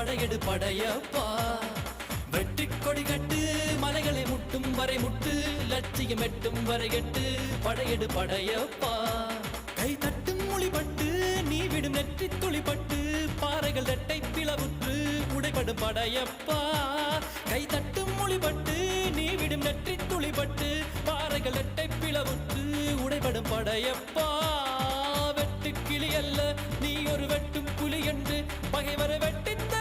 படையெடு படையப்பா. வெற்றி கொடி கட்டு மலைகளை முட்டும் வரை முட்டு, லட்சியம் எட்டும் வரை எட்டு, படையெடு படையப்பா. கை தட்டும் மொழிபட்டு நீ விடும் நெற்றி துளிப்பட்டு, பாறைகள் ரெட்டை பிளவுற்று உடைபடும் படையப்பா. கை தட்டும் மொழிபட்டு நீ விடும் நெற்றி துளிப்பட்டு, பாறைகள் ரெட்டை பிளவுற்று உடைபடும் படையப்பா. வெட்டு கிளி அல்ல நீ ஒரு வெட்டும் புலி என்று பகைவரை வெட்டித்த